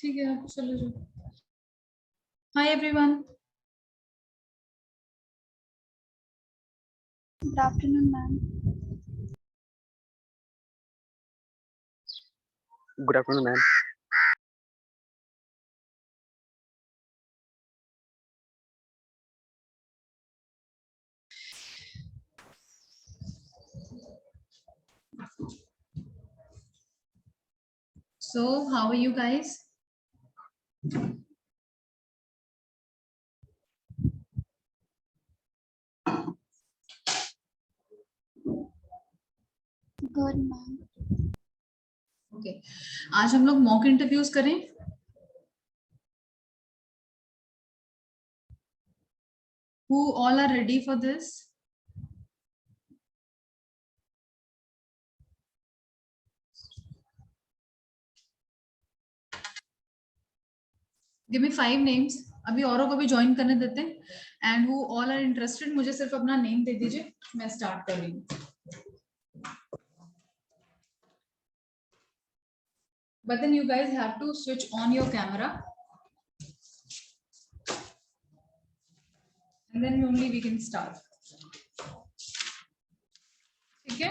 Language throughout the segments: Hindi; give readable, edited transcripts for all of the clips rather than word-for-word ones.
ठीक है, आप चलो जाओ। Hi everyone. Good afternoon, ma'am. Good afternoon, ma'am. So, how are you guys? Good, ma'am. Okay. आज हम लोग मॉक इंटरव्यूज करें। Who all are ready for this? Give me 5 names. अभी औरों को भी ज्वाइन करने देते हैं। And who all are interested, मुझे सिर्फ अपना नेम दे दीजिए, मैं स्टार्ट कर रही हूँ। But then you guys have to switch on your camera. And then only we can start. ठीक है?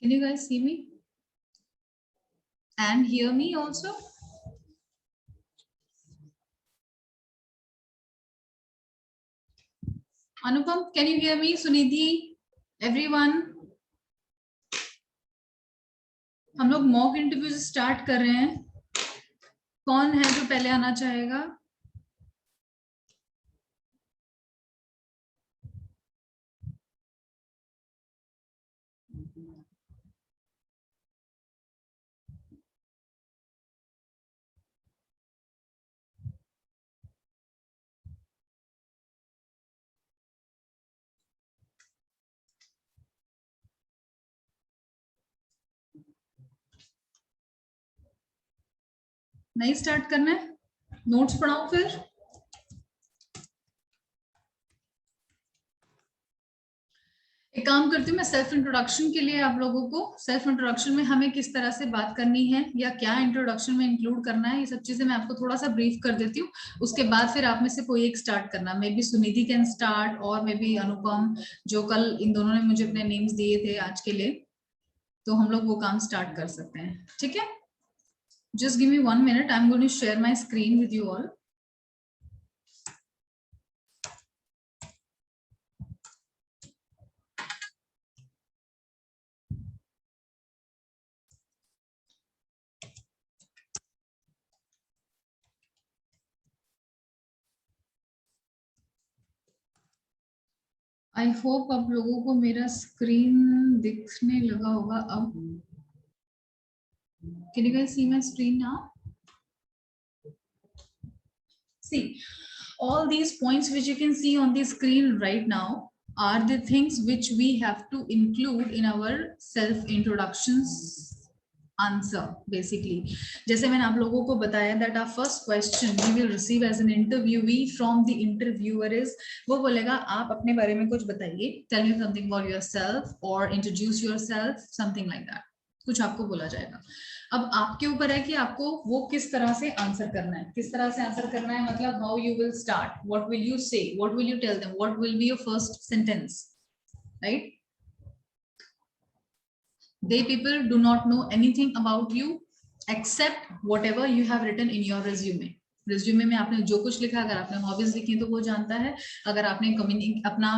Can you guys see me? And hear me also? Anupam, can you hear me? Sunidhi, everyone? हम लोग मॉक इंटरव्यू स्टार्ट कर रहे हैं। कौन है जो पहले आना चाहेगा? नहीं स्टार्ट करना है? नोट्स पढ़ाऊं फिर? एक काम करती हूँ मैं, सेल्फ इंट्रोडक्शन के लिए आप लोगों को, सेल्फ इंट्रोडक्शन में हमें किस तरह से बात करनी है या क्या इंट्रोडक्शन में इंक्लूड करना है, ये सब चीजें मैं आपको थोड़ा सा ब्रीफ कर देती हूँ। उसके बाद फिर आप में से कोई एक स्टार्ट करना, may be Sunidhi can start और मे बी अनुपम, जो कल इन दोनों ने मुझे अपने नेम्स दिए थे आज के लिए, तो हम लोग वो काम स्टार्ट कर सकते हैं। ठीक है, just give me 1 minute, I am going to share my screen with you all. I hope आप लोगों को मेरा स्क्रीन दिखने लगा होगा अब। Can you guys see my screen now? See, all these points which you can see on the screen right now are the things which we have to include in our self introductions answer basically. जैसे मैंने आप लोगों को बताया that our first question we will receive as an interviewee from the interviewer is, वो बोलेगा आप अपने बारे में कुछ बताइए, tell me something about yourself or introduce yourself, something like that, कुछ आपको बोला जाएगा। अब आपके ऊपर है कि आपको वो किस तरह से आंसर करना है, किस तरह से आंसर करना है, मतलब how you will start, what will you say, what will you tell them, what will be your first sentence, right? They people do not know anything about you except whatever you have written in your resume. Resume में आपने जो कुछ लिखा, अगर आपने हॉबीज लिखी तो वो जानता है, अगर आपने अपना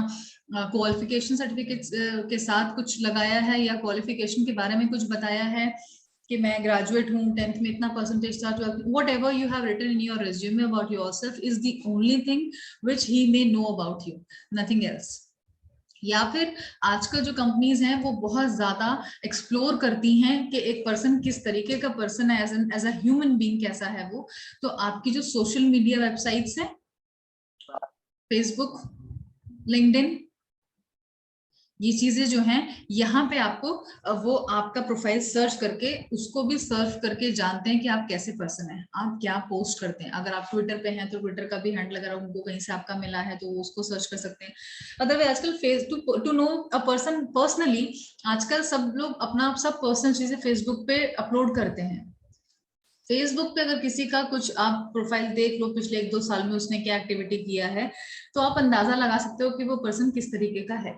क्वालिफिकेशन सर्टिफिकेट के साथ कुछ लगाया है या क्वालिफिकेशन के बारे में कुछ बताया है कि मैं ग्रेजुएट हूँ, 10th में इतना परसेंटेज था, whatever you have written in your resume about yourself is the only thing which he may know about you, nothing else. या फिर आजकल जो कंपनीज हैं वो बहुत ज्यादा एक्सप्लोर करती हैं कि एक पर्सन किस तरीके का पर्सन है, एज अ ह्यूमन बीइंग कैसा है वो, तो आपकी जो सोशल मीडिया वेबसाइट्स हैं, फेसबुक, लिंक्डइन, ये चीजें जो हैं यहाँ पे आपको वो आपका प्रोफाइल सर्च करके उसको भी सर्च करके जानते हैं कि आप कैसे पर्सन हैं, आप क्या पोस्ट करते हैं। अगर आप ट्विटर पे हैं तो ट्विटर का भी हैंडल अगर उनको कहीं से आपका मिला है तो वो उसको सर्च कर सकते हैं। अदरवाइज आजकल face to know a person personally, आजकल सब लोग अपना सब पर्सनल चीजें फेसबुक पे अपलोड करते हैं। फेसबुक पे अगर किसी का कुछ आप प्रोफाइल देख लो पिछले 1-2 साल में उसने क्या एक्टिविटी किया है, तो आप अंदाजा लगा सकते हो कि वो पर्सन किस तरीके का है।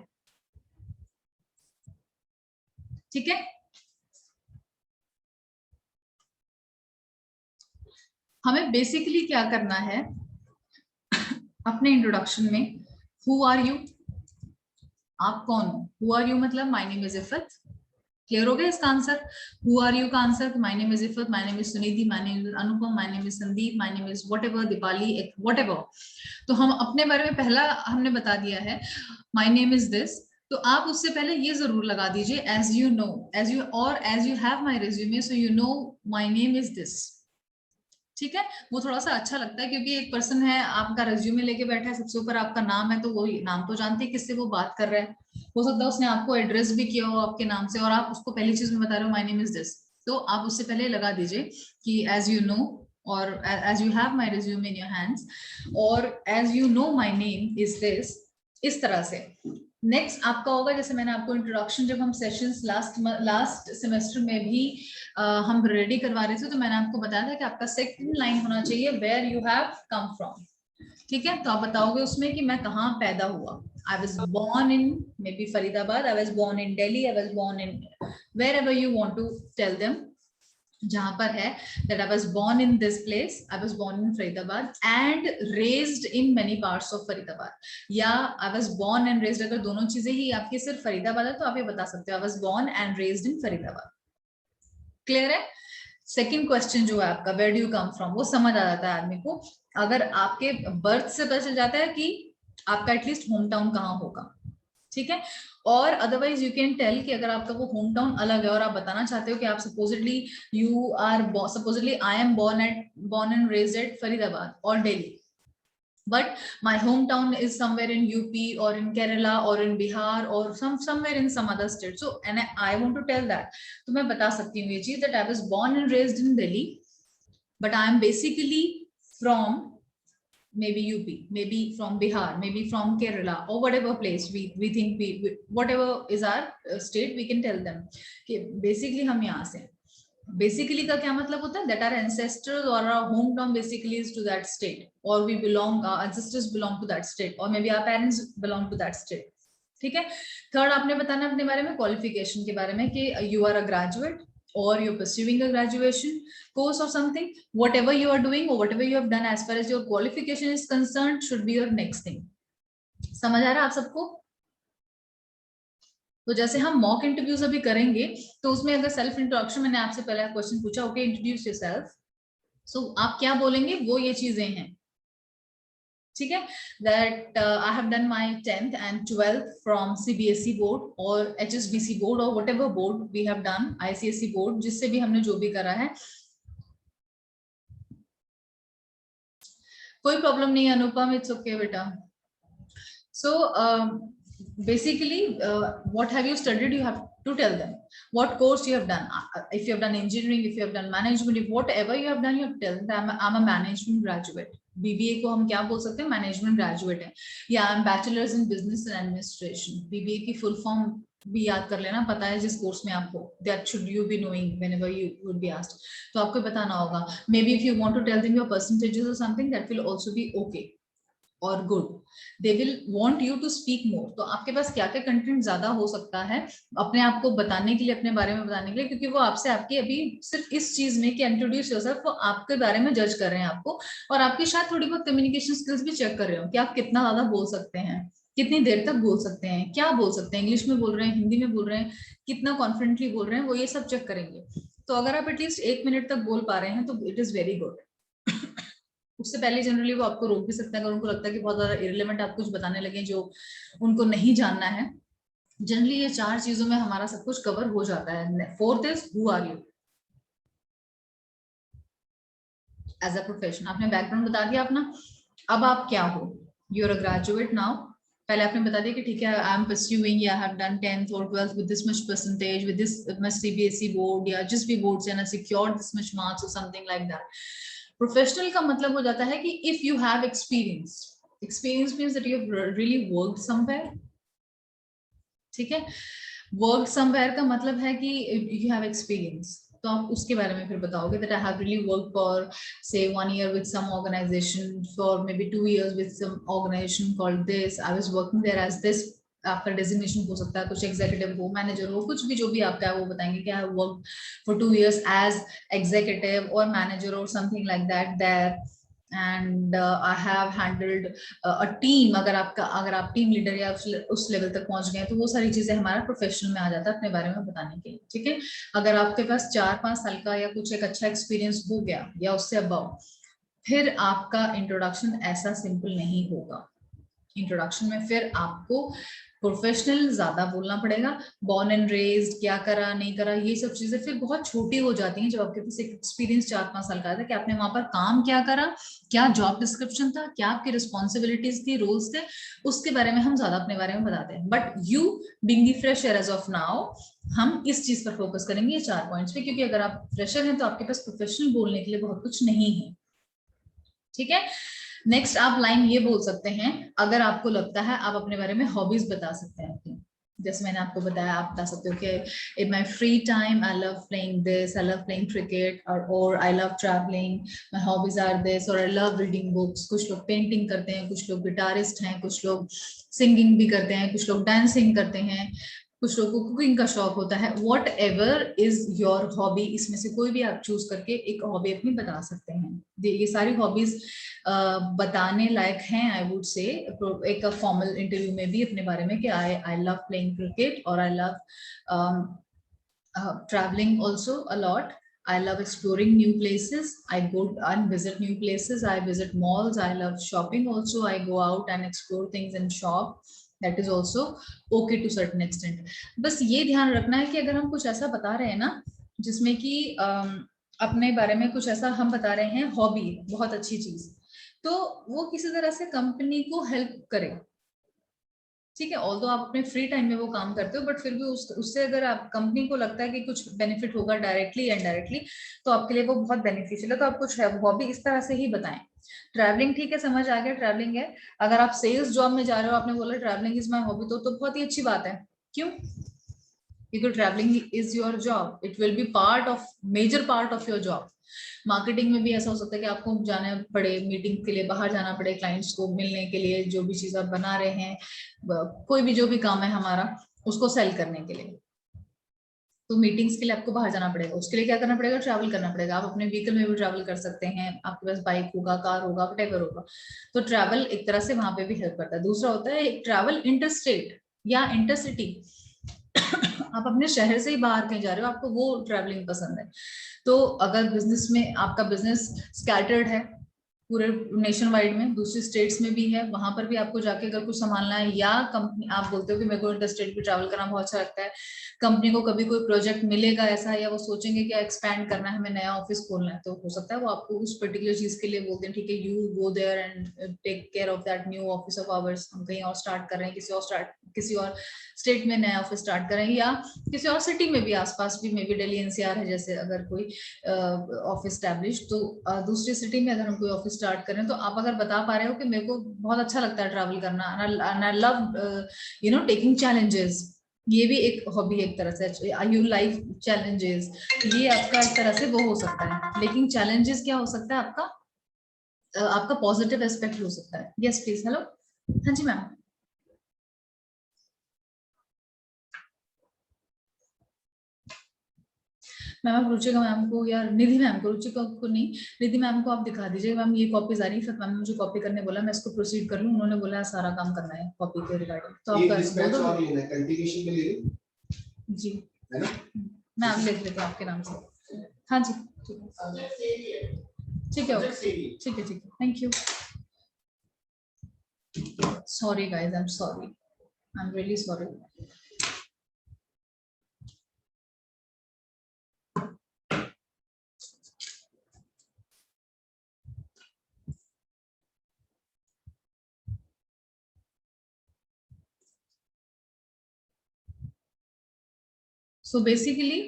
ठीक है, हमें बेसिकली क्या करना है अपने इंट्रोडक्शन में, हु आर यू, आप कौन हो। हु आर यू मतलब माय नेम इज इफत, क्लियर हो गया इसका आंसर। हु आर यू का answer my name is इफत, my name is Sunidhi, my name is Anupam, my name is Sandeep, my name is whatever, Deepali, whatever. तो हम अपने बारे में पहला हमने बता दिया है माय नेम इज दिस, तो आप उससे पहले ये जरूर लगा दीजिए as you know, as you और as you have my resume so you know my name is this. ठीक है, वो थोड़ा सा अच्छा लगता है क्योंकि एक पर्सन है आपका रिज्यूमे लेके बैठा है, सबसे ऊपर आपका नाम है, तो वो नाम तो जानते हैं किससे वो बात कर रहा है। हो सकता है उसने आपको एड्रेस भी किया हो आपके नाम से और आप उसको पहली चीज में बता रहे हो माय नेम इज दिस, तो आप उससे पहले लगा दीजिए कि एज यू नो और as you have my resume in your hands और as you know my name is this, इस तरह से। नेक्स्ट आपका होगा, जैसे मैंने आपको इंट्रोडक्शन जब हम सेशंस लास्ट सेमेस्टर में भी हम रेडी करवा रहे थे तो मैंने आपको बताया था कि आपका सेकंड लाइन होना चाहिए where you have come from. ठीक है, तो आप बताओगे उसमें कि मैं कहाँ पैदा हुआ। I was born in maybe Faridabad, I was born in Delhi, I was born in wherever you want to tell them, जहां पर है that I was born in this place, I was born in Faridabad and raised in many parts of Faridabad, या I was born and raised, अगर दोनों चीजें ही आपकी सिर्फ फरीदाबाद है तो आप ये बता सकते हो I was born and raised in Faridabad। Clear है। सेकेंड क्वेश्चन जो है आपका where do you come from, वो समझ आ जाता है आदमी को अगर आपके बर्थ से पता चल जाता है कि आपका एटलीस्ट होम टाउन कहाँ होगा। ठीक है, और अदरवाइज यू कैन टेल कि अगर आपका वो होम टाउन अलग है और आप बताना चाहते हो कि आप supposedly you are supposedly I am born and raised at Faridabad और Delhi, but my hometown is somewhere in UP or in Kerala or in Bihar or somewhere in some other state, so and I want to tell that, तो मैं बता सकती हूँ ये चीज that I was born and raised in Delhi but I am basically from maybe UP, maybe from Bihar, maybe from Kerala or whatever place we think we whatever is our state, we can tell them कि basically हम यहाँ से। बेसिकली का क्या मतलब होता है दैट आर एंसेस्टर्स और our home town basically is to that state और we belong, our ancestors belong to that state और maybe our parents belong to that state. ठीक है, थर्ड आपने बताना अपने बारे में क्वालिफिकेशन के बारे में कि यू आर अ ग्रेजुएट और you pursuing a graduation course और something, whatever you are doing or whatever you have done as far as your qualification is concerned should be your next thing। समझ आ रहा है आप सबको। तो जैसे हम मॉक इंटरव्यूज अभी करेंगे तो उसमें अगर सेल्फ इंट्रोडक्शन मैंने आपसे पहला क्वेश्चन पूछा ओके इंट्रोड्यूस योरसेल्फ, सो आप क्या बोलेंगे वो ये चीजें हैं। ठीक है, that I have done my 10th and 12th from CBSE board और HSBC बोर्ड और whatever board we have done, ICSE board, जिससे भी हमने जो भी करा है। कोई प्रॉब्लम नहीं है अनुपम, इट्स ओके बेटा। So basically what have you studied, you have to tell them what course you have done. If you have done engineering, if you have done management, if whatever you have done, you have to tell them I'm a management graduate। BBA को हम क्या बोल सकते हैं, मैनेजमेंट ग्रेजुएट है, या I am bachelors in business and administration. BBA की फुल फॉर्म भी याद कर लेना, पता है जिस कोर्स में आपको, that should you be knowing whenever you would be asked, तो आपको बताना होगा। Maybe if you want to tell them your percentages और something that will also be okay और good, they will want you to speak more. तो आपके पास क्या क्या कंटेंट ज्यादा हो सकता है अपने आप को बताने के लिए, अपने बारे में बताने के लिए, क्योंकि वो आपसे आपकी अभी सिर्फ इस चीज में कि इंट्रोड्यूस योरसेल्फ, वो आपके बारे में जज कर रहे हैं आपको, और आपकी शायद थोड़ी बहुत कम्युनिकेशन स्किल्स भी चेक कर रहे हो कि आप कितना ज्यादा बोल सकते हैं, कितनी देर तक बोल सकते हैं, क्या बोल सकते हैं, इंग्लिश में बोल रहे हैं, हिंदी में बोल रहे हैं, कितना कॉन्फिडेंटली बोल रहे हैं, वो ये सब चेक करेंगे। तो अगर आप एटलीस्ट 1 मिनट तक बोल पा रहे हैं तो इट इज वेरी गुड। उससे पहले जनरली वो आपको रोक भी सकते हैं अगर उनको लगता है कि बहुत ज्यादा इररिलेवेंट आप कुछ बताने लगे जो उनको नहीं जानना है। जनरली ये 4 चीजों में हमारा सब कुछ कवर हो जाता है। Fourth is who are you as a profession, आपने बैकग्राउंड बता दिया अपना, अब आप क्या हो, you are a graduate now, पहले आपने बता दिया कि ठीक है आई एम परस्यूइंग या हैव डन 10th और 12th with this much percentage with this much CBSE board या जिस भी बोर्ड से ना सिक्योर्ड दिस मच मार्क्स और समथिंग लाइक दैट। प्रोफेशनल का मतलब हो जाता है कि if you have experience, experience means that you have really worked somewhere, ठीक है। वर्क समवेयर का मतलब है कि यू हैव एक्सपीरियंस, तो आप उसके बारे में फिर बताओगे that I have really work for say 1 year with some organization, for maybe 2 years with some organization called this, I was working there as this. आपका डेजिग्नेशन हो सकता है कुछ एग्जीक्यूटिव हो, मैनेजर हो, कुछ भी जो भी आपका है वो बताएंगे कि I have work for 2 years as executive और मैनेजर और something like that there, and I have handled a team. अगर आप टीम लीडर या उस लेवल तक पहुंच गए तो वो सारी चीजें हमारा प्रोफेशनल में आ जाता है अपने बारे में बताने के लिए, ठीक है। अगर आपके पास 4-5 साल का या कुछ एक अच्छा एक्सपीरियंस हो गया या उससे अबव, फिर आपका इंट्रोडक्शन ऐसा सिंपल नहीं होगा। इंट्रोडक्शन में फिर आपको प्रोफेशनल ज्यादा बोलना पड़ेगा, बॉर्न एंड रेज्ड, क्या करा नहीं करा, ये सब चीजें फिर बहुत छोटी हो जाती हैं जब आपके पास एक एक्सपीरियंस 4-5 साल का था कि आपने वहां पर काम क्या करा, क्या जॉब डिस्क्रिप्शन था, क्या आपकी रिस्पॉन्सिबिलिटीज थी, रोल्स थे, उसके बारे में हम ज्यादा अपने बारे में बताते हैं। But you being the fresher as of now, हम इस चीज पर फोकस करेंगे ये 4 पॉइंट्स पे, क्योंकि अगर आप फ्रेशर हैं तो आपके पास प्रोफेशनल बोलने के लिए बहुत कुछ नहीं है, ठीक है। नेक्स्ट आप लाइन ये बोल सकते हैं, अगर आपको लगता है आप अपने बारे में हॉबीज बता सकते हैं अपनी, जैसे मैंने आपको बताया आप बता सकते हो कि in my free time I love playing this, I love playing cricket, और I love travelling, my hobbies are this, और आई लव रीडिंग बुक्स। कुछ लोग पेंटिंग करते हैं, कुछ लोग गिटारिस्ट हैं, कुछ लोग सिंगिंग भी करते हैं, कुछ लोग डांसिंग करते हैं, कुछ लोगों को कुकिंग का शौक होता है। What ever is your hobby, इसमें से कोई भी आप चूज करके एक हॉबी अपनी बता सकते हैं। ये सारी हॉबीज बताने लायक हैं, आई वुड से एक फॉर्मल इंटरव्यू में भी अपने बारे में कि आई लव प्लेइंग क्रिकेट, और I love traveling also a lot, I love exploring new places, I go and visit new places, I visit malls, I love shopping also, I go out and explore things and shop, that is also okay to certain extent। बस ये ध्यान रखना है कि अगर हम कुछ ऐसा बता रहे हैं ना जिसमें कि अपने बारे में कुछ ऐसा हम बता रहे हैं, हॉबी बहुत अच्छी चीज, तो वो किसी तरह से कंपनी को हेल्प करे, ठीक है। ऑल्दो आप अपने फ्री टाइम में वो काम करते हो, बट फिर भी उससे अगर आप कंपनी को लगता है कि कुछ बेनिफिट होगा डायरेक्टली या इनडायरेक्टली, तो आपके लिए वो बहुत बेनिफिशियल है। तो आप कुछ हॉबी इस तरह से ही बताएं। ट्रैवलिंग, ठीक है, समझ आ गया, ट्रैवलिंग है। अगर आप सेल्स जॉब में जा रहे हो, आपने बोला ट्रैवलिंग इज माई हॉबी, तो बहुत ही अच्छी बात है। क्यों? because traveling is your job, it will be part of major part of your job। Marketing में भी ऐसा हो सकता है कि आपको जाना पड़े मीटिंग के लिए, बाहर जाना पड़े क्लाइंट्स को मिलने के लिए, जो भी चीज आप बना रहे हैं, कोई भी जो भी काम है हमारा उसको सेल करने के लिए, तो मीटिंग्स के लिए आपको बाहर जाना पड़ेगा। उसके लिए क्या करना पड़ेगा? ट्रैवल करना पड़ेगा। आप अपने व्हीकल में भी ट्रैवल कर सकते हैं, आपके पास बाइक होगा, कार होगा, वटेवर होगा, तो ट्रैवल एक तरह से वहां पे भी हेल्प करता है। दूसरा होता है ट्रैवल इंटरस्टेट या इंटरसिटी आप अपने शहर से ही बाहर कहीं जा रहे हो, आपको वो ट्रैवलिंग पसंद है। तो अगर बिजनेस में आपका बिजनेस स्कैटर्ड है पूरे नेशन वाइड में, दूसरी स्टेट्स में भी है, वहां पर भी आपको जाके अगर कुछ संभालना है, या कंपनी आप बोलते हो कि मेरे को इंटर स्टेट भी ट्रैवल करना बहुत अच्छा लगता है, कंपनी को कभी कोई प्रोजेक्ट मिलेगा ऐसा, या वो सोचेंगे कि एक्सपैंड करना है, हमें नया ऑफिस खोलना है, तो हो सकता है वो आपको उस पर्टिकुलर चीज के लिए बोलते हैं, ठीक है you go there and take care of that new office of hours. हम कहीं और स्टार्ट कर रहे हैं, किसी और स्टेट में नया ऑफिस स्टार्ट कर रहे हैं, या किसी और सिटी में भी, आसपास भी, मे बी दिल्ली एनसीआर है जैसे, अगर कोई ऑफिस स्टैब्लिश, तो दूसरी सिटी में अगर हम कोई ऑफिस स्टार्ट करें, तो आप अगर बता पा रहे हो कि मेरे को बहुत अच्छा लगता है ट्रैवल करना, and I love taking challenges, ये भी एक हॉबी है एक तरह से। यू लाइक चैलेंजेस, ये आपका एक तरह से वो हो सकता है। लेकिन चैलेंजेस क्या हो सकता है आपका? आपका पॉजिटिव एस्पेक्ट हो सकता है। Yes please. हेलो, हाँ जी मैम। मैम आप रुचिका मैम को या निधि मैम को, रुचिका को नहीं, निधि मैम को आप दिखा दीजिए। मैम ये कॉपीज आ रही है, मैम ने मुझे कॉपी करने बोला, मैं इसको प्रोसीड कर लूँ, उन्होंने बोला सारा काम करना है कॉपी के रिगार्डिंग, तो आप कर दो। कल्टीवेशन के लिए जी है ना, मैं आप लिख लेती हूँ आपके नाम से। हाँ जी ठीक है ओके, ठीक है thank you. Sorry guys, I am sorry, I am really sorry. So basically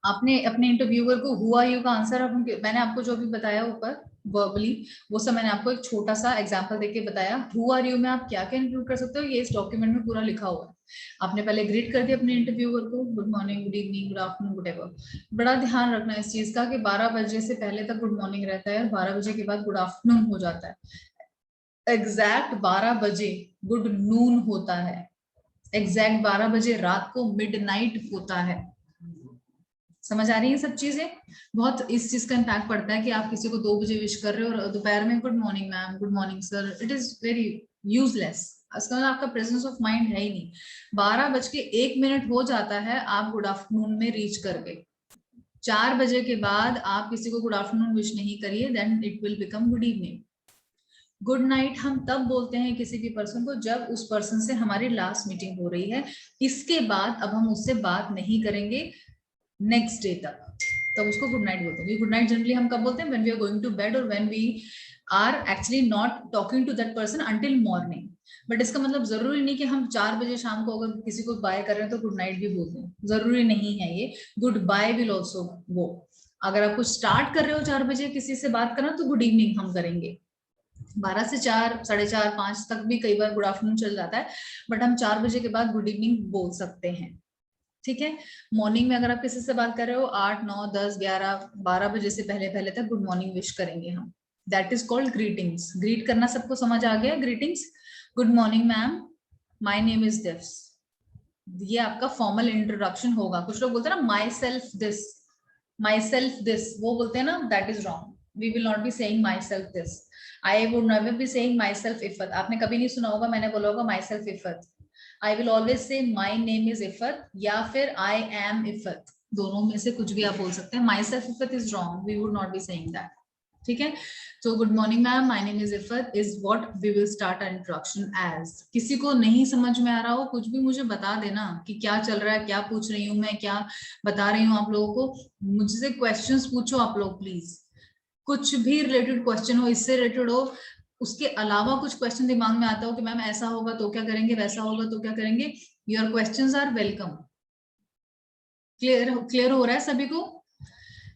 आपने अपने इंटरव्यूअर को हुआ यू का आंसर मैंने आपको जो भी बताया ऊपर वर्बली, वो सब मैंने आपको एक छोटा सा एग्जांपल देके बताया। हु आर यू में आप क्या क्या इंक्लूड कर सकते हो, ये इस डॉक्यूमेंट में पूरा लिखा हुआ है। आपने पहले ग्रीट कर दिया अपने इंटरव्यूअर को, good morning, good evening, good afternoon, good ever. बड़ा ध्यान रखना इस चीज का कि 12 बजे से पहले तक गुड मॉर्निंग रहता है, 12 बजे के बाद गुड आफ्टरनून हो जाता है। एग्जैक्ट 12 बजे गुड नून होता है, एग्जैक्ट 12 बजे रात को मिडनाइट होता है। समझ आ रही है सब चीजें? बहुत इस चीज का इम्पैक्ट पड़ता है कि आप किसी को 2 बजे विश कर रहे हो और दोपहर में good morning ma'am, good morning sir, it is very useless. इसका मतलब आपका प्रेजेंस ऑफ माइंड है ही नहीं। 12:01 हो जाता है, आप गुड आफ्टरनून में रीच कर गए। 4 बजे के बाद आप किसी को गुड आफ्टरनून विश नहीं करिए, then it will become good evening. Good night हम तब बोलते हैं किसी भी पर्सन को जब उस पर्सन से हमारी लास्ट मीटिंग हो रही है, इसके बाद अब हम उससे बात नहीं करेंगे नेक्स्ट डे तक, तब उसको गुड नाइट बोलते हैं। गुड नाइट जनरली हम कब बोलते हैं? When we are going to bed और when we are actually not talking to that person until morning. But इसका मतलब जरूरी नहीं कि हम 4 बजे शाम को अगर किसी को बाय कर रहे हैं तो गुड नाइट भी बोल दें, जरूरी नहीं है ये। Good bye will also go. अगर आप कुछ स्टार्ट कर रहे हो 4 बजे किसी से बात करना, तो गुड इवनिंग हम करेंगे। 12 से 4, 4:30, 5 तक भी कई बार गुड आफ्टरनून चल जाता है, बट हम 4 बजे के बाद गुड इवनिंग बोल सकते हैं। ठीक है। मॉर्निंग में अगर आप किसी से बात कर रहे हो 8, 9, 10, 11, 12 बजे से पहले पहले तक गुड मॉर्निंग विश करेंगे हम। That is called greetings. Greet करना सबको समझ आ गया? Greetings, good morning ma'am, my name is this, ये आपका फॉर्मल इंट्रोडक्शन होगा। कुछ लोग बोलते हैं ना माई सेल्फ दिस, वो बोलते हैं ना, that is wrong. We will not be saying myself this. I would never be saying myself Iffat. आपने कभी नहीं सुना होगा मैंने बोला होगा myself Iffat. I will always say my name is इफत या फिर आई एम इफत, दोनों में से कुछ भी आप बोल सकते हैं। Myself Iffat is wrong, we would not be saying that. ठीक है। तो good morning ma'am, my name is Iffat is what we will start our introduction as. किसी को नहीं समझ में आ रहा हो, कुछ भी मुझे बता देना कि क्या चल रहा है, क्या पूछ रही हूँ मैं, क्या बता रही हूँ आप लोगों को। मुझसे क्वेश्चंस पूछो आप लोग प्लीज, कुछ भी रिलेटेड क्वेश्चन हो, इससे रिलेटेड हो, उसके अलावा कुछ क्वेश्चन दिमाग में आता हो कि मैम ऐसा होगा तो क्या करेंगे, वैसा होगा तो क्या करेंगे, your questions are welcome. Clear हो रहा है सभी को?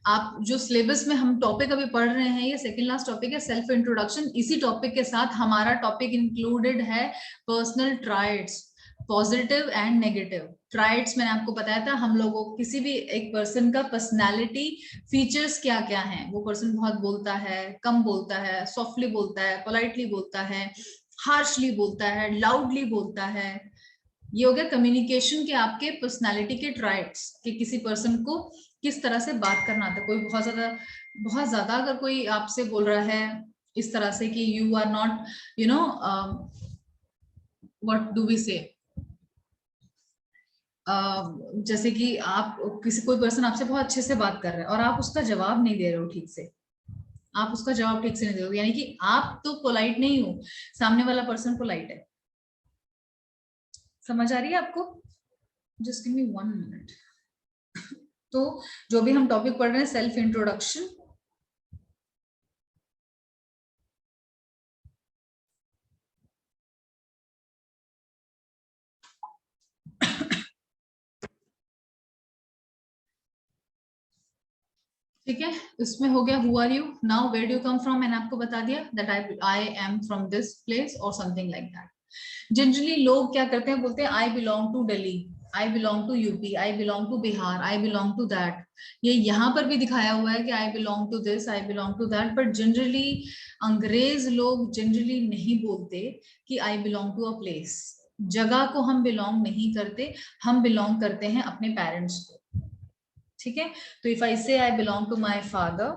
आप जो सिलेबस में हम टॉपिक अभी पढ़ रहे हैं, ये सेकंड लास्ट टॉपिक है, सेल्फ इंट्रोडक्शन। इसी टॉपिक के साथ हमारा टॉपिक इंक्लूडेड है personal traits, positive and negative traits. मैंने आपको बताया था हम लोगों को किसी भी एक पर्सन का पर्सनालिटी फीचर्स क्या क्या हैं। वो पर्सन बहुत बोलता है, कम बोलता है, सॉफ्टली बोलता है, पोलाइटली बोलता है, हार्शली बोलता है, लाउडली बोलता है। ये हो गया कम्युनिकेशन के आपके पर्सनालिटी के ट्राइट्स, कि किसी पर्सन को किस तरह से बात करना आता है। कोई बहुत ज्यादा अगर कोई आपसे बोल रहा है इस तरह से कि you are not you know what do we say, जैसे कि आप कोई पर्सन आपसे बहुत अच्छे से बात कर रहा है और आप उसका जवाब नहीं दे रहे हो ठीक से, आप उसका जवाब ठीक से नहीं दे रहे हो, यानी कि आप तो पोलाइट नहीं हो, सामने वाला पर्सन पोलाइट है। समझ आ रही है आपको? Just give me 1 minute. तो जो भी हम टॉपिक पढ़ रहे हैं सेल्फ इंट्रोडक्शन, ठीक है। इसमें हो गया who are you, now where do you come from, मैंने आपको बता दिया that I am from this place और समथिंग लाइक दैट। जनरली लोग क्या करते हैं, बोलते हैं I belong to Delhi, I belong to UP, I belong to Bihar, I belong to that. ये यहाँ पर भी दिखाया हुआ है कि I belong to this, I belong to that, but generally अंग्रेज लोग जनरली नहीं बोलते कि I belong to a place. जगह को हम बिलोंग नहीं करते, हम बिलोंग करते हैं अपने पेरेंट्स को। ठीक है। तो if I say I belong to my father,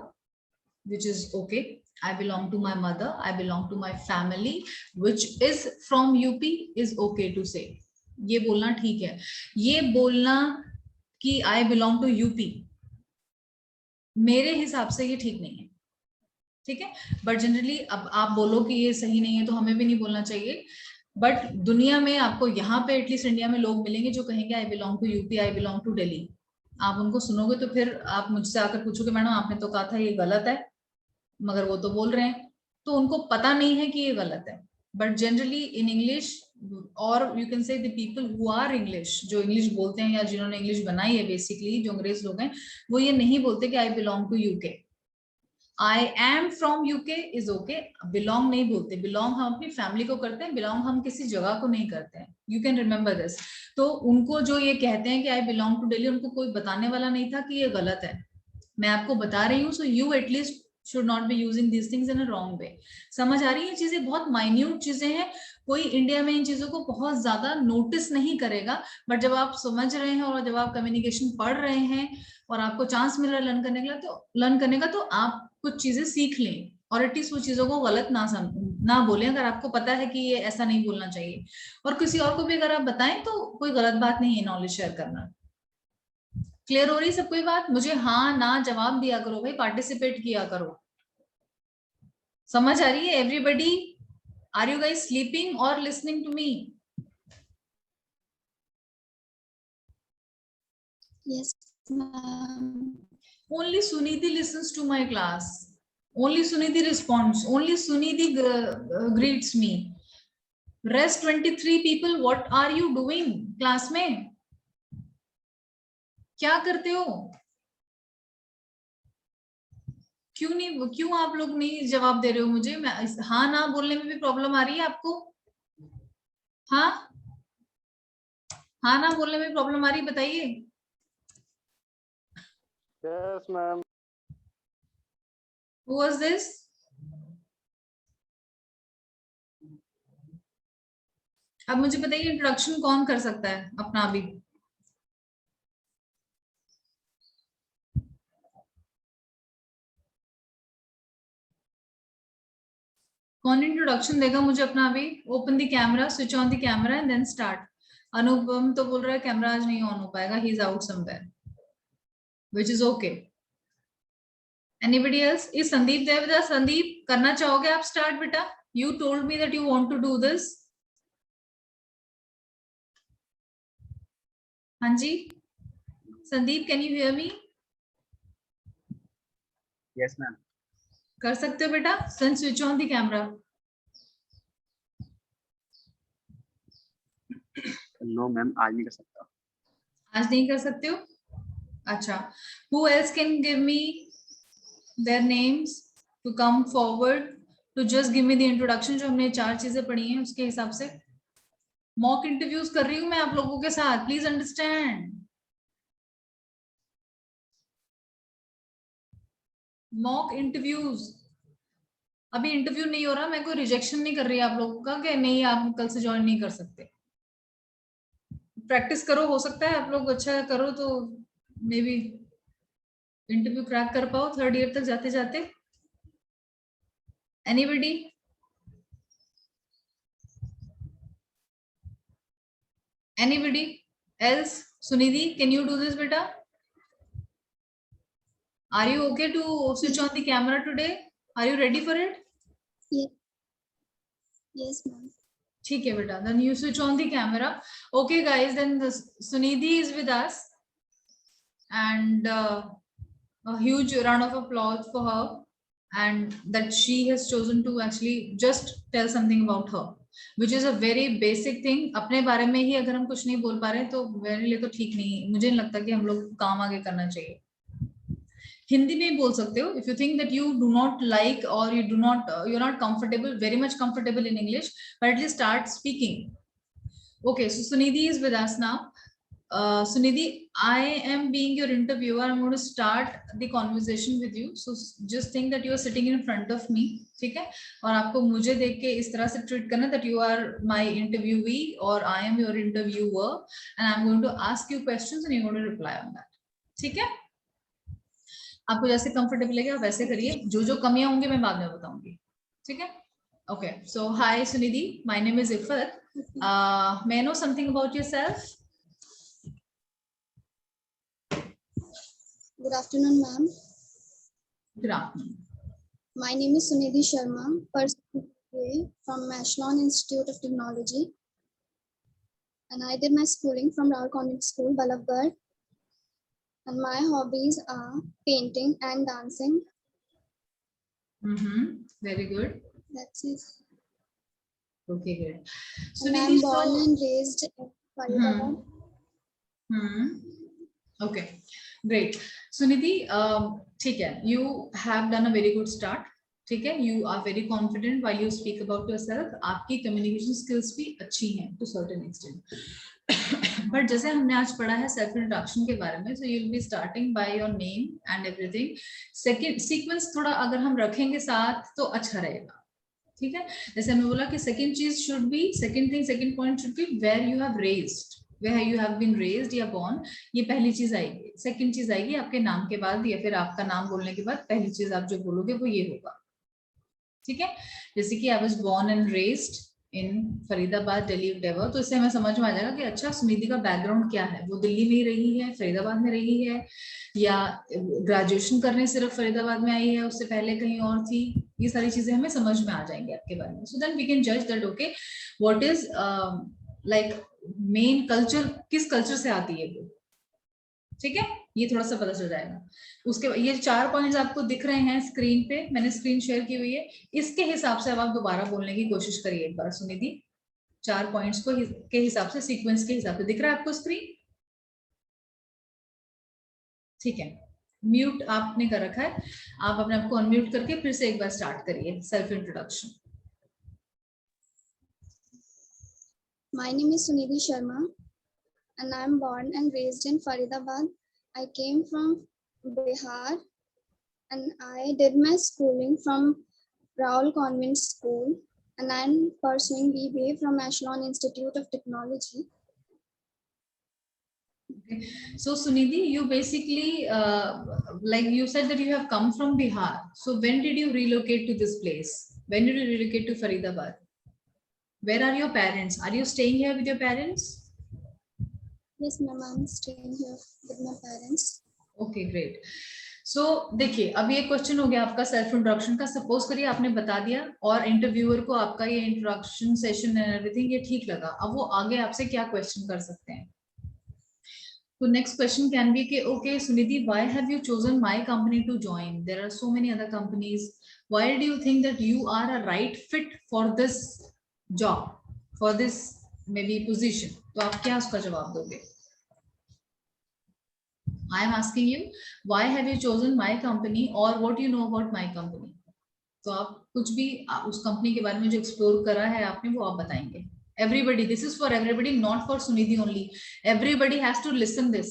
which is okay, I belong to my mother, I belong to my family which is from UP is okay to say, ये बोलना ठीक है। ये बोलना कि I belong to UP मेरे हिसाब से ये ठीक नहीं है। ठीक है। बट जनरली अब आप बोलो कि ये सही नहीं है तो हमें भी नहीं बोलना चाहिए। बट दुनिया में आपको यहाँ पे एटलीस्ट इंडिया में लोग मिलेंगे जो कहेंगे I belong to UP, I belong to Delhi. आप उनको सुनोगे तो फिर आप मुझसे आकर पूछोगे मैडम आपने तो कहा था ये गलत है, मगर वो तो बोल रहे हैं, तो उनको पता नहीं है कि ये गलत है। बट जनरली इन इंग्लिश, और you can say the people who are English, जो इंग्लिश बोलते हैं या जिन्होंने इंग्लिश बनाई है, बेसिकली जो अंग्रेज लोग हैं, वो ये नहीं बोलते कि I belong to UK. I am from UK is okay, belong नहीं बोलते। बिलोंग हम अपनी फैमिली को करते हैं, बिलोंग हम किसी जगह को नहीं करते हैं। You can remember this. तो उनको जो ये कहते हैं कि आई बिलोंग टू दिल्ली, उनको कोई बताने वाला नहीं था कि ये गलत है। मैं आपको बता रही हूँ, so you at least should not be using this things in a wrong way. समझ आ रही है? चीजें बहुत माइन्यूट चीजें हैं, कोई इंडिया में इन चीजों को बहुत ज्यादा नोटिस नहीं करेगा, बट जब आप समझ रहे हैं और जब आप कम्युनिकेशन पढ़ रहे हैं और आपको चांस मिल रहा है लर्न करने का, तो आप कुछ चीजें सीख लें और एटलीस्ट वो चीजों को गलत ना बोलें। अगर आपको पता है कि ये ऐसा नहीं बोलना चाहिए, और किसी और को भी अगर आप बताएं तो कोई गलत बात नहीं है नॉलेज शेयर करना। क्लियर हो रही सब कोई बात? मुझे हाँ ना जवाब दिया करो भाई, पार्टिसिपेट किया करो। समझ आ रही है everybody? Are you guys sleeping और listening to me? Yes, ma'am. Only Sunidhi listens to my class. Only Sunidhi responds. Only Sunidhi greets me. Rest 23 people, what are you doing class में? क्या करते हो? क्यों आप लोग नहीं जवाब दे रहे हो मुझे? मैं हाँ ना बोलने में भी प्रॉब्लम आ रही है आपको? हाँ, हाँ ना बोलने में प्रॉब्लम आ रही है, बताइए। Yes, ma'am. Who was this? अब मुझे बताइए इंट्रोडक्शन कौन कर सकता है अपना अभी? कौन इंट्रोडक्शन देगा मुझे अपना अभी? Open the camera, switch on the camera and then start. Anupam तो बोल रहा है कैमरा आज नहीं ऑन हो पाएगा, he is out somewhere, which is okay. Anybody else? Is Sandeep Dev with us? Sandeep करना चाहोगे आप स्टार्ट बेटा? You told me that you want to do this. हाँ जी Sandeep, can you hear me? Yes, ma'am. कर सकते हो बेटा? Then switch on the camera. No, ma'am. आज नहीं कर सकता. आज नहीं कर सकते हो? अच्छा, who else can give me their names to come forward to just give me the introduction? जो हमने 4 चीजें पढ़ी हैं उसके हिसाब से मॉक इंटरव्यूज कर रही हूँ मैं आप लोगों के साथ, प्लीज अंडरस्टैंड। मॉक इंटरव्यूज, अभी इंटरव्यू नहीं हो रहा, मैं कोई रिजेक्शन नहीं कर रही आप लोगों का कि नहीं आप कल से ज्वाइन नहीं कर सकते। प्रैक्टिस करो, हो सकता है आप लोग अच्छा करो तो मे बी इंटरव्यू क्रैक कर पाओ 3rd ईयर तक जाते जाते। Anybody? Anybody else? Sunidhi, can you do this beta? Are you okay to switch on the camera today? Are you ready for it? Yes. Yes, ma'am. ठीक है बेटा, then you switch on the camera. Okay guys, then Sunidhi is with us and a huge round of applause for her and that she has chosen to actually just tell something about her, which is a very basic thing. अपने बारे में ही अगर हम कुछ नहीं बोल पा रहे तो मेरे लिए तो ठीक नहीं, मुझे नहीं लगता कि हम लोग काम आगे करना चाहिए। हिंदी में बोल सकते हो if you think that you do not like और you are not comfortable, very much comfortable in English, but at least start speaking. Okay, so Sunidhi is with us now. Sunidhi, I am being your interviewer. I'm going to start the conversation with you. So just think that you are sitting in front of me, ठीक है? और आपको मुझे देख के इस तरह से ट्रीट करना that you are my interviewee or I am your interviewer and I'm going to ask you questions and you're going to reply on that. ठीक है? आपको जैसे कंफर्टेबल लगे आप वैसे करिए, जो जो कमियां होंगी मैं बाद में बताऊंगी, ठीक है? Okay, so hi Sunidhi, my name is Ifat. May I know something about yourself? Good afternoon, ma'am. Good afternoon. My name is Sunidhi Sharma, pursuing from Mashlon Institute of Technology, and I did my schooling from Rawal Convent School, Balabgarh. And my hobbies are painting and dancing. Very good. That's it. Okay, great. So And Nidhi, I'm born and raised in Faridabad. Okay, great. So Nidhi, ठीक है, you have done a very good start. ठीक है, you are very confident while you speak about yourself. आपकी communication skills भी अच्छी हैं to certain extent. But जैसे हमने आज पढ़ा है self introduction के बारे में, so you'll be starting by your name and everything. Second sequence थोड़ा अगर हम रखेंगे साथ तो अच्छा रहेगा. ठीक है, जैसे हमने बोला कि second चीज should be, second point should be where you have raised, where you have been raised या born. ये पहली चीज आएगी. सेकंड चीज आएगी आपके नाम के बाद या फिर आपका नाम बोलने के बाद पहली चीज आप जो बोलोगे वो ये होगा. ठीक है, जैसे कि I was born and raised in Faridabad, Delhi, whatever. तो इससे हमें समझ में आ जाएगा कि अच्छा सुनिधि का बैकग्राउंड क्या है, वो दिल्ली में ही रही है, फरीदाबाद में रही है, या ग्रेजुएशन करने सिर्फ फरीदाबाद में आई है, उससे पहले कहीं और थी. ये सारी चीजें हमें समझ में आ जाएंगी आपके बारे में. सो देन वी कैन जज that okay what is like main culture, किस कल्चर से आती है वो. ठीक है, ये थोड़ा सा पता चल जाएगा. उसके ये 4 पॉइंट्स आपको दिख रहे हैं स्क्रीन पे, मैंने स्क्रीन शेयर की हुई है. इसके हिसाब से अब आप दोबारा बोलने की कोशिश करिए एक बार सुनिधि. 4 पॉइंट्स को के हिसाब से, सीक्वेंस के हिसाब से दिख रहा है आपको स्क्रीन. ठीक है, म्यूट आपने कर रखा है, आप अपने आप को अनम्यूट करके फिर से एक बार स्टार्ट करिए self introduction. My name is Sunidhi Sharma and I am born and raised in Faridabad. I came from Bihar and I did my schooling from Raul Convent School and I am pursuing BBA from Echelon Institute of Technology. Okay. So Sunidhi, you basically like you said that you have come from Bihar. So when did you relocate to this place? When did you relocate to Faridabad? Where are your parents? Are you staying here with your parents? Yes, ma'am, I'm staying here with my parents. Okay, great. So देखिए, अब ये क्वेश्चन हो गया आपका सेल्फ इंट्रोडक्शन का. सपोज करिए आपने बता दिया और इंटरव्यूअर को आपका ये इंट्रोडक्शन सेशन एंड एवरीथिंग ये ठीक लगा. अब वो आगे आपसे क्या क्वेश्चन कर सकते हैं. तो नेक्स्ट क्वेश्चन कैन बी कि okay Sunidhi, why have you chosen my company to join? There are so many other companies. Why do you think that you are a right fit for this job, for this maybe position? तो आप क्या उसका जवाब दोगे? I am asking you, why have you chosen my company or what you know about my company? तो आप कुछ भी उस कंपनी के बारे में जो एक्सप्लोर करा है आपने वो आप बताएंगे. Everybody, this is for everybody, not for Sunidhi only. Everybody has to listen this.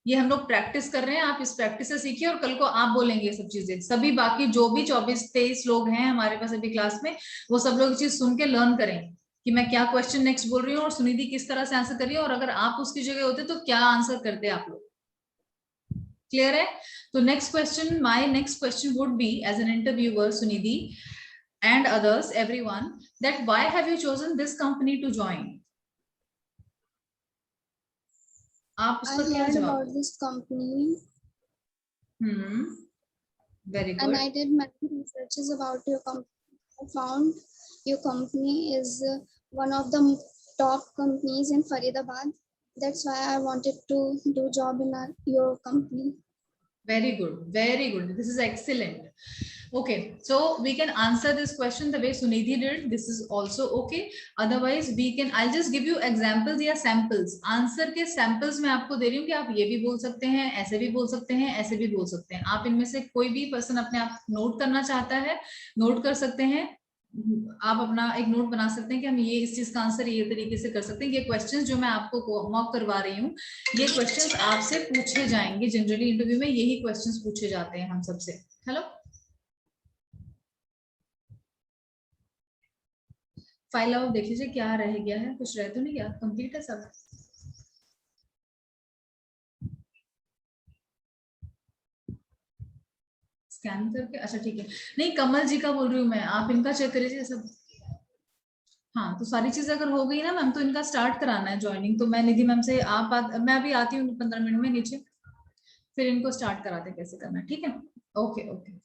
ये हम लोग प्रैक्टिस कर रहे हैं, आप इस प्रैक्टिस से सीखिए और कल को आप बोलेंगे ये सब चीजें. सभी बाकी जो भी 24-23 लोग हैं हमारे पास अभी क्लास में, वो सब लोग चीज सुन के लर्न करें कि मैं क्या क्वेश्चन नेक्स्ट बोल रही हूँ और सुनिधि किस तरह से आंसर करिए, और अगर आप उसकी जगह होते तो क्या आंसर करते आप लोग. क्लियर है? तो next question, my next question would be as an interviewer Sunidhi and others, everyone, that why have you chosen this company to join? आप I उसका क्या heard जवाब? about this company Very good. and I did many researches about your company. I found your company is one of the top companies in Faridabad. That's why I wanted to do job in your company. Very good, very good. This is excellent. Okay, so we can answer this question the way Sunidhi did. This is also okay. Otherwise we can, I'll just give you examples या samples. Answer के samples मैं आपको दे रही हूँ कि आप ये भी बोल सकते हैं, ऐसे भी बोल सकते हैं, ऐसे भी बोल सकते हैं. आप इनमें से कोई भी पर्सन अपने आप नोट करना चाहता है, नोट कर सकते हैं. आप अपना एक नोट बना सकते हैं कि हम ये इस चीज का आंसर ये तरीके से कर सकते हैं. ये क्वेश्चंस जो मैं आपको मॉक करवा रही हूँ, ये क्वेश्चंस आपसे पूछे जाएंगे. जनरली इंटरव्यू में यही क्वेश्चंस पूछे जाते हैं हम सबसे. हेलो, फाइल आओ देख लीजिए क्या रह गया है, कुछ रह तो नहीं गया, कंप्लीट है सब. स्कैन करके, अच्छा ठीक है. नहीं, कमल जी का बोल रही हूँ मैं, आप इनका चेक करिए सब. हाँ, तो सारी चीजें अगर हो गई ना मैम, तो इनका स्टार्ट कराना है ज्वाइनिंग. तो मैं निधि मैम से मैं अभी आती हूँ 15 मिनट में नीचे, फिर इनको स्टार्ट कराते कैसे करना. ठीक है, okay okay.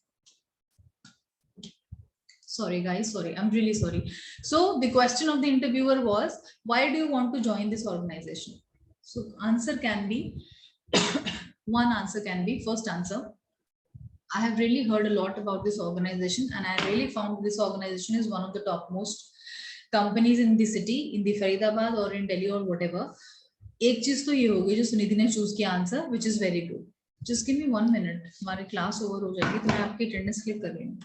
Sorry guys, sorry, I'm really sorry. So the question of the interviewer was, why do you want to join this organization? So answer can be one answer can be, first answer, I have really heard a lot about this organization and I really found this organization is one of the topmost companies in the city, in the Faridabad or in Delhi or whatever. एक चीज तो ये होगी जो सुनिधि ने चूज किया answer, which is very good. Just give me 1 minute. हमारी क्लास ओवर हो जाएगी तो मैं आपकी अटेंडेंस क्लिक कर रही हूँ.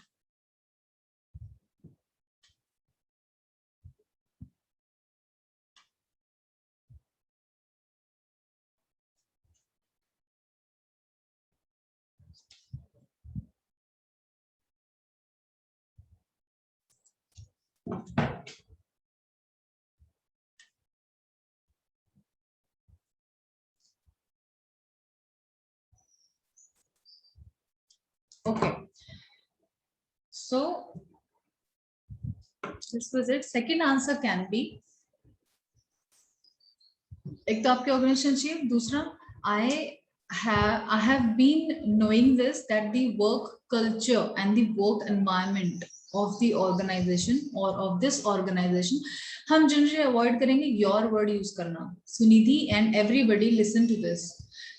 Okay. So this was it. Second answer can be, एक तो आपके ऑर्गेनाइजेशन चाहिए, दूसरा I have been knowing this that the work culture and the work environment of the organization or of this organization, हम जनरली अवॉइड करेंगे your word यूज करना. Sunidhi and everybody listen to this.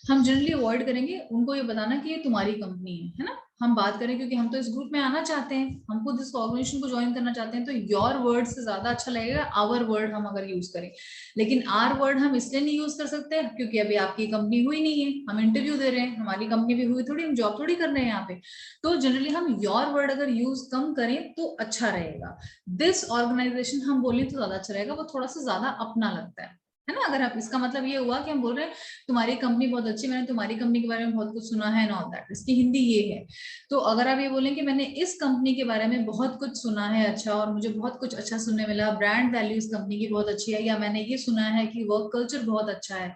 हम जनरली अवॉइड करेंगे उनको ये बताना कि ये तुम्हारी कंपनी है ना. हम बात करें क्योंकि हम तो इस ग्रुप में आना चाहते हैं, हम खुद इस ऑर्गेनाइजेशन को ज्वाइन करना चाहते हैं, तो योर वर्ड से ज्यादा अच्छा लगेगा आवर वर्ड हम अगर यूज करें. लेकिन आर वर्ड हम इसलिए नहीं यूज कर सकते क्योंकि अभी आपकी कंपनी हुई नहीं है, हम इंटरव्यू दे रहे हैं, हमारी कंपनी भी हुई थोड़ी, हम जॉब थोड़ी कर रहे हैं यहाँ पे. तो जनरली हम योर वर्ड अगर यूज कम करें तो अच्छा रहेगा. दिस ऑर्गेनाइजेशन हम बोले तो ज्यादा अच्छा रहेगा, वो थोड़ा सा ज्यादा अपना लगता है ना. अगर आप, इसका मतलब ये हुआ कि हम बोल रहे हैं तुम्हारी कंपनी बहुत अच्छी, मैंने तुम्हारी कंपनी के बारे में बहुत कुछ सुना है एंड ऑल दैट, इसकी हिंदी ये है. तो अगर आप ये बोलें कि मैंने इस कंपनी के बारे में बहुत कुछ सुना है अच्छा, और मुझे बहुत कुछ अच्छा सुनने मिला, ब्रांड वैल्यू इस कंपनी की बहुत अच्छी है, या मैंने ये सुना है कि वर्क कल्चर बहुत अच्छा है,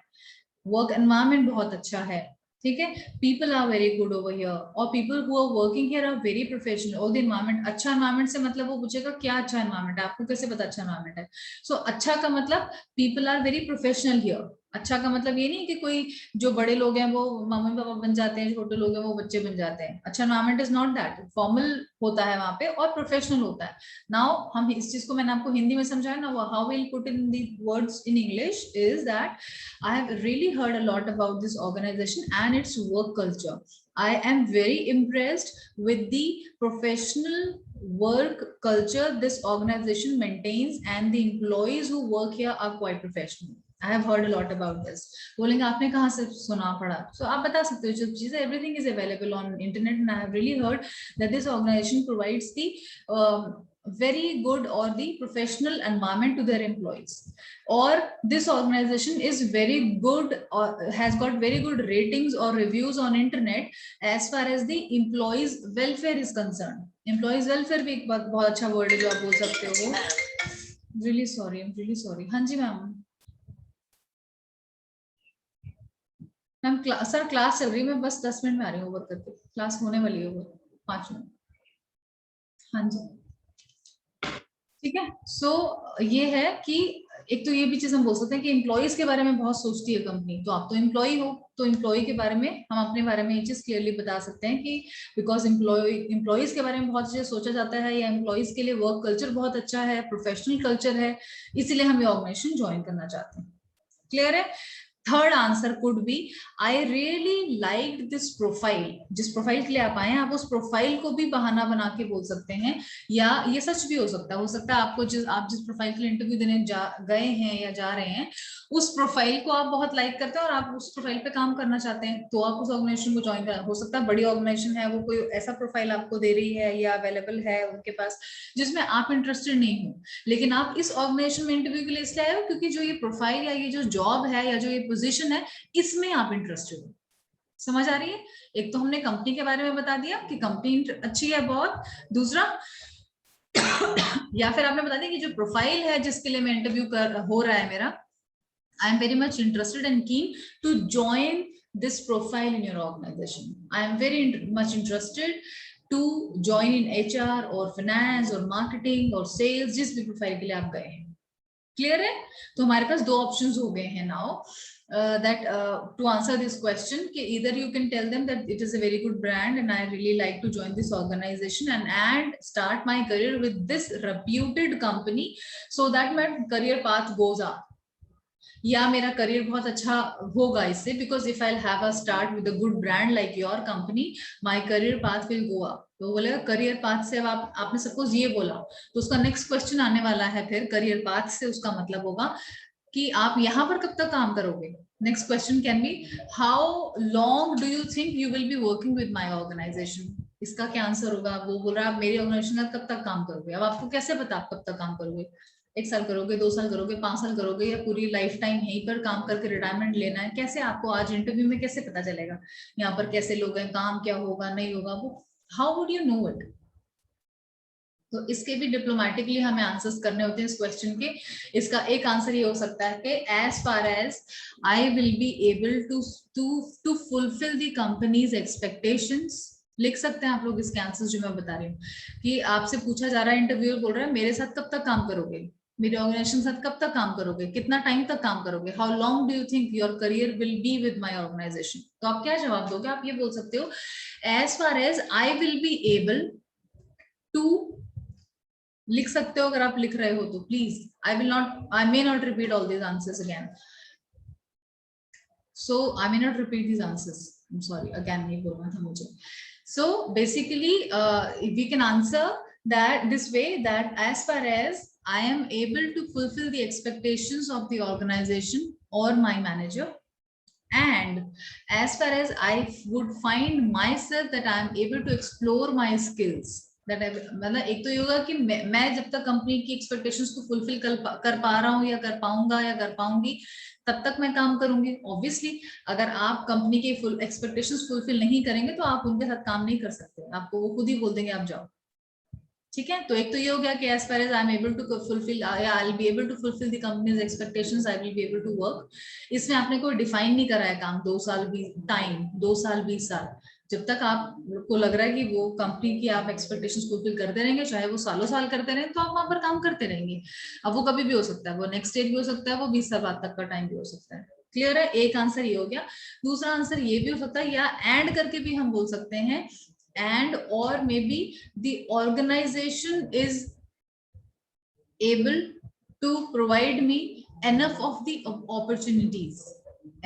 वर्क एनवायरमेंट बहुत अच्छा है, ठीक है, people are very good over here, और people who are working here are very professional, और द एनवायरमेंट. अच्छा एनवायरमेंट से मतलब वो पूछेगा क्या अच्छा एनवायरमेंट है, आपको कैसे पता अच्छा एनवायरमेंट है. सो अच्छा का मतलब people are very professional here. अच्छा का मतलब ये नहीं कि कोई जो बड़े लोग हैं वो मम्मी पापा बन जाते हैं, छोटे लोग हैं वो बच्चे बन जाते हैं. अच्छा environment is not that. Formal होता है वहां पे और प्रोफेशनल होता है. नाउ हम इस चीज को मैंने आपको हिंदी में समझाया ना, how will put in the words in English is that I have really heard a lot about this organization and its work culture. I am very impressed with the professional work culture this organization maintains, and the employees who work here are quite professional. I have heard a lot about this. बोलेंगे आपने कहाँ से सुना पढ़ा, so आप बता सकते हो जो चीजें, everything is available on internet, and I have really heard that this organization provides the very good or the professional environment to their employees, or this organization is very good or has got very good ratings or reviews on internet as far as the employees welfare is concerned. Employees welfare भी एक बहुत अच्छा वर्ड है जो आप बोल सकते हो. Really sorry, I'm really sorry. हाँ जी मैम. मैम सर क्लास चल रही है, मैं बस 10 मिनट में आ रही हूँ ओवर करके, क्लास होने वाली है ओवर 5 मिनट. हाँ जी ठीक है. सो ये है कि एक तो ये भी चीज हम बोल सकते हैं कि एम्प्लॉइज के बारे में बहुत सोचती है कंपनी, तो आप तो एम्प्लॉय हो, तो एम्प्लॉय के बारे में हम अपने बारे में ये चीज क्लियरली बता सकते हैं कि बिकॉज एम्प्लॉइज के बारे में बहुत चीजें सोचा जाता है, या एम्प्लॉइज के लिए वर्क कल्चर बहुत अच्छा है, प्रोफेशनल कल्चर है, इसीलिए हम ये ऑर्गेनाइजेशन ज्वाइन करना चाहते हैं. क्लियर है. Third answer could be I really like this profile. जिस प्रोफाइल के लिए आप आए हैं, आप उस प्रोफाइल को भी बहाना बना के बोल सकते हैं, या ये सच भी हो सकता है आपको आप जिस प्रोफाइल के लिए इंटरव्यू देने गए हैं या जा रहे हैं, उस प्रोफाइल को आप बहुत लाइक करते हैं और आप उस प्रोफाइल पे काम करना चाहते हैं, तो आप उस ऑर्गेनाइजेशन को ज्वाइन कर. हो सकता है बड़ी ऑर्गेनाइजेशन है, वो कोई ऐसा प्रोफाइल आपको दे रही है या अवेलेबल है उनके पास जिसमें आप इंटरेस्टेड नहीं हो, लेकिन आप इस ऑर्गेनाइजेशन में इंटरव्यू के लिए इसलिए आए हो क्योंकि जो ये प्रोफाइल या ये जो जॉब है या जो ये पोजीशन है इसमें आप इंटरेस्टेड हो. समझ आ रही है. एक तो हमने कंपनी के बारे में बता दिया कि कंपनी अच्छी है बहुत, दूसरा या फिर आपने बता दिया कि जो प्रोफाइल है जिसके लिए मैं इंटरव्यू हो रहा है मेरा, I am very much interested and keen to join this profile in your organization. I am very much interested to join in HR or finance or marketing or sales, जिस भी प्रोफाइल के लिए आप गए हैं. क्लियर है. तो हमारे पास दो ऑप्शंस हो गए हैं now that to answer this question, either you can tell them that it is a very good brand and I really like to join this organization and start my career with this reputed company so that my career path goes up. या मेरा करियर बहुत अच्छा होगा इससे, because if I have a start with a good brand like your company, my career path will go up. तो बोलेगा करियर पाथ से, अब आपने सपोज ये बोला, तो उसका नेक्स्ट क्वेश्चन आने वाला है फिर करियर पाथ से, उसका मतलब होगा कि आप यहाँ पर कब तक काम करोगे। Next question can be how long do you think you will be working with my organization. इसका क्या आंसर होगा, वो बोल रहा है आप मेरी ऑर्गेनाइजेशन में कब तक काम करोगे। अब आपको कैसे पता आप कब तक काम करोगे, 1 साल करोगे, 2 साल करोगे, 5 साल करोगे, या पूरी लाइफ टाइम यहीं पर काम करके रिटायरमेंट लेना है, कैसे आपको आज इंटरव्यू में कैसे पता चलेगा यहाँ पर कैसे लोग हैं, काम क्या होगा नहीं होगा, वो how would you know it. तो इसके भी डिप्लोमेटिकली हमें आंसर्स करने होते हैं इस क्वेश्चन के। इसका एक आंसर ये हो सकता है कि as far as I will be able to fulfil the company's expectations. लिख सकते हैं आप लोग इसके आंसर्स जो मैं बता रही हूँ, कि आपसे पूछा जा रहा है, इंटरव्यूअर बोल रहा है मेरे साथ कब तक काम करोगे, मेरे ऑर्गेनाइजेशन के साथ कब तक काम करोगे, कितना टाइम तक काम करोगे, how long do you think your career will be with my organization. तो आप क्या जवाब दोगे, आप ये बोल सकते हो as far as I will be able to, लिख सकते हो अगर आप लिख रहे हो तो please, I may not repeat all these answers again, so I may not repeat these answers, I am sorry, again नहीं बोलना था मुझे। So basically we can answer that this way, that as far as I am able to fulfill the expectations of the organization or my manager, and as far as I would find myself that I am able to explore my skills, that मतलब एक तो ये होगा कि मैं जब तक कंपनी की एक्सपेक्टेशंस को फुलफिल कर पा रहा हूँ या कर पाऊंगा या कर पाऊंगी, तब तक मैं काम करूंगी। ऑब्वियसली अगर आप कंपनी के फुल एक्सपेक्टेशंस फुलफिल नहीं करेंगे तो आप उनके साथ काम नहीं कर सकते, आपको वो खुद ही बोल देंगे आप जाओ। ठीक है, तो एक तो ये हो गया कि as far as I am able to fulfill या I'll be able to fulfill the company's expectations, I will be able to work। इसमें आपने कोई डिफाइन नहीं करा है काम, 2 साल भी टाइम, 2 साल 20 साल, जब तक आपको लग रहा है कि वो कंपनी की आप एक्सपेक्टेशंस फुलफिल करते रहेंगे, चाहे वो सालों साल करते रहें, तो आप वहां पर काम करते रहेंगे। अब वो कभी भी हो सकता है, वो नेक्स्ट स्टेज भी हो सकता है, वो 20 साल बाद तक का टाइम भी हो सकता है। क्लियर है, एक आंसर ये हो गया। दूसरा आंसर ये भी हो सकता है, या एंड करके भी हम बोल सकते हैं, and or maybe the organization is able to provide me enough of the opportunities,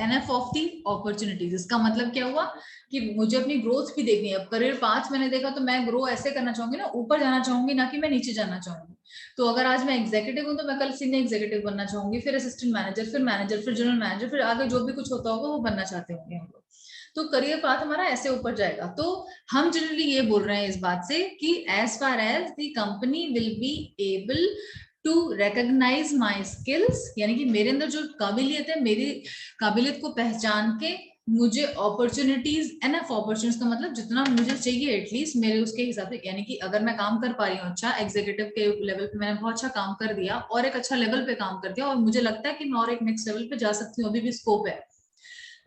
enough of the opportunities। इसका मतलब क्या हुआ कि मुझे अपनी ग्रोथ भी देखनी है। अब करियर पाथ मैंने देखा तो मैं ग्रो ऐसे करना चाहूंगी ना, ऊपर जाना चाहूंगी, ना कि मैं नीचे जाना चाहूंगी। तो अगर आज मैं एग्जीक्यूटिव हूँ तो मैं कल सीनियर एग्जीक्यूटिव बनना चाहूंगी, फिर असिस्टेंट मैनेजर, फिर मैनेजर, फिर जनरल मैनेजर, फिर आगे जो भी कुछ होता होगा वो बनना चाहते होंगे हम लोग। तो करियर पाथ हमारा ऐसे ऊपर जाएगा। तो हम जनरली ये बोल रहे हैं इस बात से कि as far as the company will be able to recognise my skills, यानी कि मेरे अंदर जो काबिलियत है, मेरी काबिलियत को पहचान के मुझे अपॉर्चुनिटीज, एनफ अपॉर्चुनिटीज का मतलब जितना मुझे चाहिए एटलीस्ट मेरे उसके हिसाब से, यानी कि अगर मैं काम कर पा रही हूँ अच्छा, एग्जीक्यूटिव के लेवल पे मैंने बहुत अच्छा काम कर दिया और एक अच्छा लेवल पे काम कर दिया, और मुझे लगता है कि मैं और एक नेक्स्ट लेवल पे जा सकती हूँ, अभी भी स्कोप है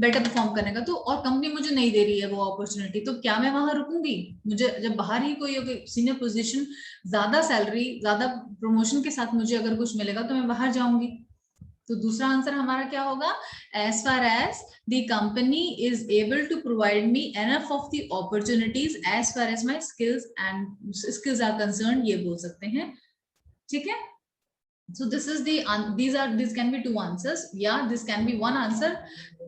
बेटर परफॉर्म करने का, तो और कंपनी मुझे नहीं दे रही है वो अपॉर्चुनिटी, तो क्या मैं वहां रुकूंगी। मुझे जब बाहर ही कोई सीनियर पोजीशन, ज्यादा सैलरी, ज्यादा प्रमोशन के साथ मुझे अगर कुछ मिलेगा तो मैं बाहर जाऊंगी। तो दूसरा आंसर हमारा क्या होगा, as far as the company is able to provide me enough of the opportunities as far as my skills are concern, ये बोल सकते हैं। ठीक है, so this is the these can be two answers, yeah this can be one answer,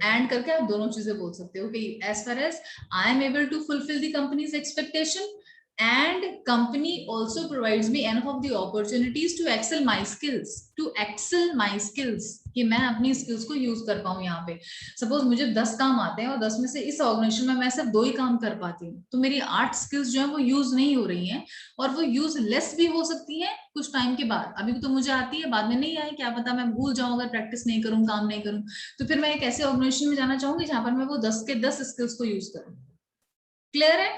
and करके आप दोनों चीजें बोल सकते हो कि as far as I am able to fulfill the company's expectation and company also provides me enough of the opportunities to excel my skills, कि मैं अपनी स्किल्स को यूज कर पाऊं। यहाँ पे सपोज मुझे 10 काम आते हैं और 10 में से इस ऑर्गेनाइजेशन में मैं सिर्फ 2 ही काम कर पाती हूँ, तो मेरी 8 स्किल्स जो है वो यूज नहीं हो रही हैं, और वो यूज लेस भी हो सकती है कुछ टाइम के बाद। अभी तो मुझे आती है, बाद में नहीं आई, क्या पता मैं भूल जाऊं अगर प्रैक्टिस नहीं करूं, काम नहीं करूं। तो फिर मैं एक ऐसे ऑर्गेनाइजेशन में जाना चाहूंगी जहां पर मैं वो 10 के 10 स्किल्स को यूज करूं। क्लियर है,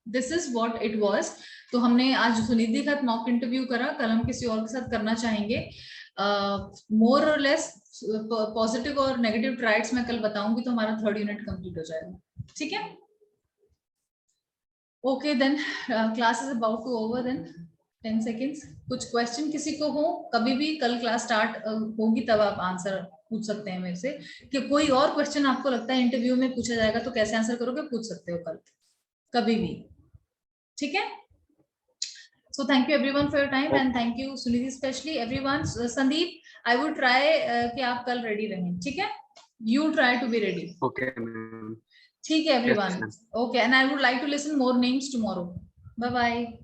this is what it was. तो हमने आज सुनिधि का मॉक इंटरव्यू करा, कल हम किसी और के साथ करना चाहेंगे। मोर और लेस पॉजिटिव और नेगेटिव ट्राइट्स मैं कल बताऊंगी, तो हमारा 3rd यूनिट कंप्लीट हो जाएगा। ठीक है, okay then, class is about to over then, 10 seconds. कुछ क्वेश्चन किसी को हो, कभी भी कल क्लास स्टार्ट होगी तब आप आंसर पूछ सकते हैं मेरे से, कि कोई और क्वेश्चन आपको लगता है इंटरव्यू में पूछा जाएगा तो कैसे आंसर करोगे, पूछ सकते हो कल कभी भी। ठीक है, So thank you everyone for your time and thank you Sunidhi, especially everyone. Sandeep, I would try कि आप कल ready रहें, ठीक है? You try to be ready. Okay, ma'am. ठीक है everyone. Yes, ma'am. Okay, and I would like to listen more names tomorrow. Bye bye.